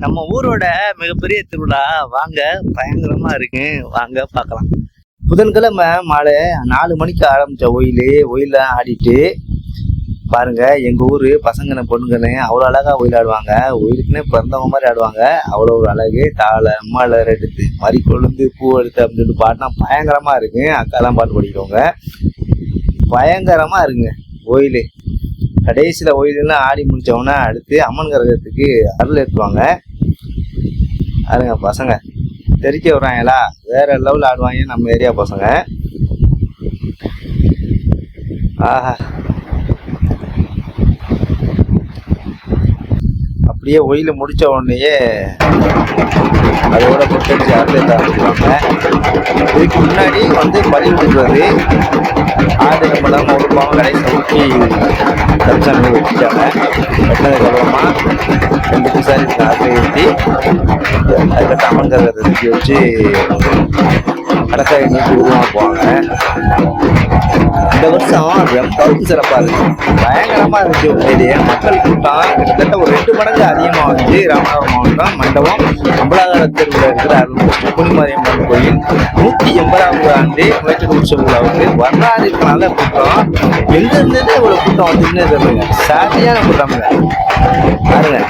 நம்ம ஊரோட மிகப்பெரிய திருவிழா வாங்க, பயங்கரமா இருக்கு. வாங்க பார்க்கலாம். புதன்கிழமை மாலை 4 மணிக்கு ஆரம்பிச்ச ஒயில ஆடிட்டு பாருங்க. எங்க ஊரு பசங்கன்னு பொண்ணுங்கன்னு அவ்வளோ அழகா ஒயில் ஆடுவாங்க. ஒயிலுக்குன்னு பிறந்தவங்க மாதிரி ஆடுவாங்க. அவ்வளோ ஒரு அழகு. தாளை மலர் எடுத்து மறி கொழுந்து பூ எடுத்து அப்படின்னு சொல்லிட்டு பாட்டுனா பயங்கரமா இருக்கு. அக்காலாம் பாட்டு படிக்கிறவங்க பயங்கரமா இருக்குங்க. ஒயில் கடைசியில ஒயிலெல்லாம் ஆடி முடிச்சவொன்னே அடுத்து அம்மன் கரகத்துக்கு அருள் ஏற்றுவாங்க. அதுங்க பசங்க தெரிக்க விடுறாங்களா, வேற லெவலில் ஆடுவாங்க நம்ம ஏரியா பசங்க. ஆஹா, அப்படியே ஒயில முடிச்ச உடனேயே அதோட கொட்டடிச்சு அருள் ஏற்ற ஆரம்பிச்சுவாங்க. இதுக்கு முன்னாடி பலி கொடுக்குறது ஆடு நம்மளாம் ஒரு பாவம் கடைசி ஊற்றி கரிசாமி வச்சுட்டாங்க. வெட்டினதுக்கு அப்புறமா 2 பிசாரி ஆட்டை ஊற்றி அதுக்கப்புறம் அம்மன் கரகத்தை தூக்கி வச்சு கடற்கரை நீக்கி உருவமாக போவாங்க. இந்த வருஷம் ரொம்ப சிறப்பாக இருக்கு. பயங்கரமாக இருந்துச்சு. உண்மையிலேயே மக்கள் கூட்டம் கிட்டத்தட்ட ஒரு 2 மடங்கு அதிகமாக வந்துச்சு. ராமநாதபுரம் மாவட்டம் மண்டபம் அம்பலாகரத்தில் இருக்கிற புனிமாரியம்மன் கோயில் 180வது ஆண்டு நுழைச்சல் உற்சவ விழாவுக்கு வரலாறு இருக்கனால கூட்டம் எங்க இருந்தது இவ்வளவு கூட்டம் வந்துன்னு சொல்லுங்க. சாதியான கூட்டம் பாருங்க.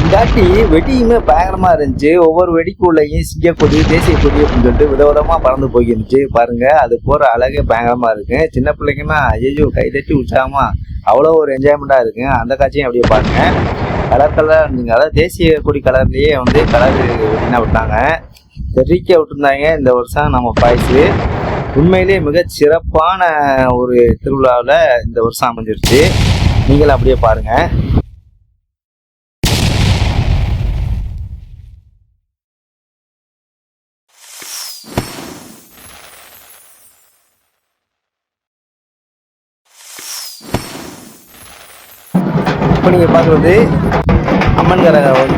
இந்தாட்டி வெடியுமே பயங்கரமா இருந்துச்சு. ஒவ்வொரு வெடிக்குள்ளையும் சிங்க கொடி, தேசிய கொடி அப்படின்னு சொல்லிட்டு விதவிதமா பறந்து போயிருந்துச்சு. பாருங்க, அது போற அழகே பயங்கரமா இருக்கு. சின்ன பிள்ளைங்கன்னா ஐயோ கைதட்டி உற்சாகமா அவ்வளோ ஒரு என்ஜாய்மெண்டா இருக்கு. அந்த காட்சியும் அப்படியே பாருங்க. கலர் நீங்க அதாவது தேசிய கொடி கலர்லயே கலர் வெடினா விட்டாங்க. தெரிக்க விட்டுருந்தாங்க. இந்த வருஷம் நம்ம பாய்ஸு உண்மையிலேயே மிக சிறப்பான ஒரு திருவிழாவில் இந்த வருஷம் அமைஞ்சிருச்சு. நீங்களும் அப்படியே பாருங்க. இப்போ நீங்கள் பார்க்குறது அம்மன் கரகம்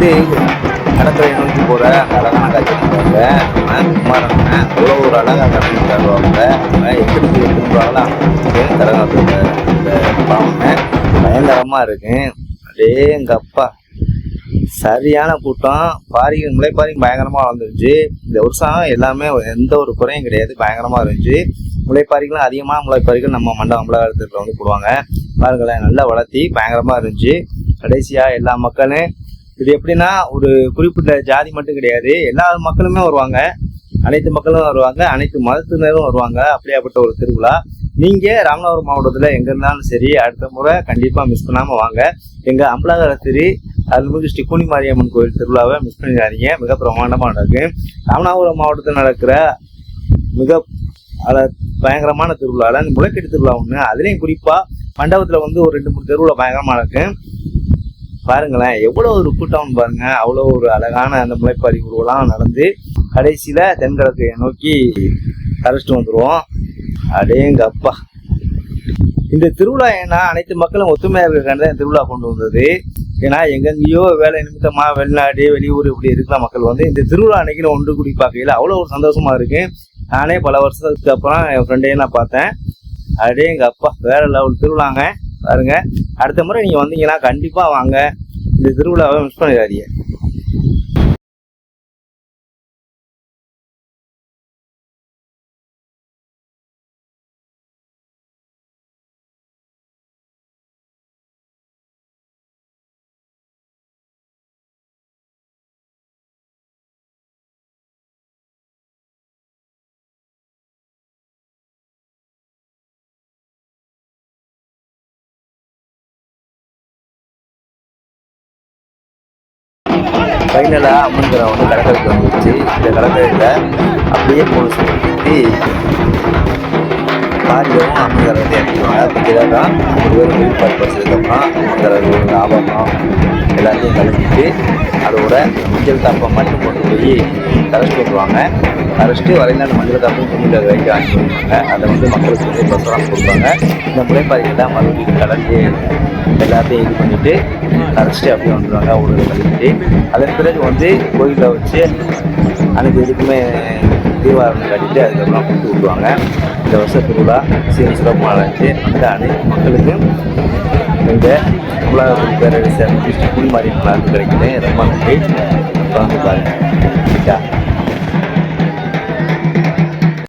கடற்கரை நோக்கி போகிற அழகான காட்சி பண்ணுவாங்க. குமாரங்க அவ்வளோ ஒரு அழகாக கடந்து தருவாங்க. எங்களுக்கு திரும்புவாங்களா கரகத்தோட இந்த பாவங்க பயங்கரமாக இருக்கு. அதே எங்கள் அப்பா சரியான கூட்டம். முளைப்பாரிங்க பயங்கரமாக வளர்ந்துருச்சு. இந்த வருஷம் எல்லாமே எந்த ஒரு குறையும் கிடையாது. பயங்கரமாக இருந்துச்சு. முளைப்பாரிகளும் அதிகமாக முளைப்பாரிகள் நம்ம மண்டபம் அம்பலாகரத்தில் போடுவாங்க. பாருங்களேன், நல்லா வளர்த்தி பயங்கரமாக இருந்துச்சு. கடைசியாக எல்லா மக்களும் இது எப்படின்னா ஒரு குறிப்பிட்ட ஜாதி மட்டும் கிடையாது, எல்லா மக்களுமே வருவாங்க. அனைத்து மக்களும் வருவாங்க, அனைத்து மதத்தினரும் வருவாங்க. அப்படியாப்பட்ட ஒரு திருவிழா. நீங்கள் ராமநாதபுரம் மாவட்டத்தில் எங்கே இருந்தாலும் சரி, அடுத்த முறை கண்டிப்பாக மிஸ் பண்ணாமல் வாங்க. எங்கள் அம்பலாகரத்திரி அருள்மிகு ஸ்ரீ புனிமாரியம்மன் கோயில் திருவிழாவை மிஸ் பண்ணிடாதீங்க. மிக பிரமாண்டமாக நடக்கு. ராமநாதபுரம் மாவட்டத்தில் நடக்கிற மிக பயங்கரமான திருவிழாவில் இந்த முளைக்கட்டு திருவிழா ஒன்று. அதுலேயும் குறிப்பாக மண்டபத்தில் ஒரு 2-3 திருவிழா பயங்கரமாக நடக்கு. பாருங்களேன், எவ்வளோ ஒரு கூட்டம் பாருங்க. அவ்வளோ ஒரு அழகான அந்த முளைப்பாரி உருவெல்லாம் நடந்து கடைசியில் தென்கிழக்கு நோக்கி அழைச்சிட்டு வந்துடுவோம். அடேங்க அப்பா. இந்த திருவிழா ஏன்னா அனைத்து மக்களும் ஒத்துமையாக இருக்கிற திருவிழா கொண்டு வந்தது. ஏன்னா எங்கெங்கேயோ வேலை நிமித்தமா வெளிநாடு வெளியூர் இப்படி இருக்கிற மக்கள் வந்து இந்த திருவிழா அன்னைக்கு ஒன்று கூடி பார்க்கையில அவ்வளோ ஒரு சந்தோஷமா இருக்கு. நானே பல வருஷத்துக்கு அப்புறம் என் ஃப்ரெண்டையும் நான் பார்த்தேன். அப்படியே எங்கள் அப்பா வேற லெவல் திருவிழாங்க பாருங்க. அடுத்த முறை நீங்கள் வந்தீங்கன்னா கண்டிப்பாக வாங்க, இந்த திருவிழாவை மிஸ் பண்ணிடாதீங்க. ஃபைனலாக அம்மன் கிரகம் வந்து கடற்கரைக்கு வந்துருச்சு. இந்த கடற்கரையில் அப்படியே போன சுற்றி பாரியவும் அம்மன் கிரகத்தை இறக்கிடுவாங்க. அப்படி தான் 3 பேர் வெளிப்பாடு படிச்சதுக்கப்புறம் அம்மன் கிரகம் ஆபரணம் எல்லாத்தையும் கழிச்சிட்டு அதோட மஞ்சள் தாப்பம் மட்டும் கொண்டு போய் கரைச்சிட்டு வருவாங்க. கரைச்சிட்டு வரையில அந்த மஞ்சள் தாப்பம் துணியில் வைக்க வாங்கி கொடுப்பாங்க. அதை வந்து மக்களுக்கு வந்து பிரசாரம் கொடுப்பாங்க. இந்த முளைப்பாதைகள்லாம் மறுபடியும் கலந்து எல்லாத்தையும் இது பண்ணிவிட்டு கரைச்சிட்டு அப்படியே வந்துடுவாங்க ஊரில் கழிச்சிட்டு. அதன் பிறகு வந்து கோயிலில் வச்சு அன்றைக்கி எதுக்குமே தீபாவளி கட்டிட்டு அதுக்கப்புறம் கொடுத்து விட்டுவாங்க. இந்த வருஷ திருவிழா சிறப்பாக நடந்துச்சு. அந்த அனைத்து மக்களுக்கும் இந்த உலகத்தில் பேரரசு குடிமாறி கிடைக்குது. ரொம்ப நன்றி. வந்து பாருங்கள்.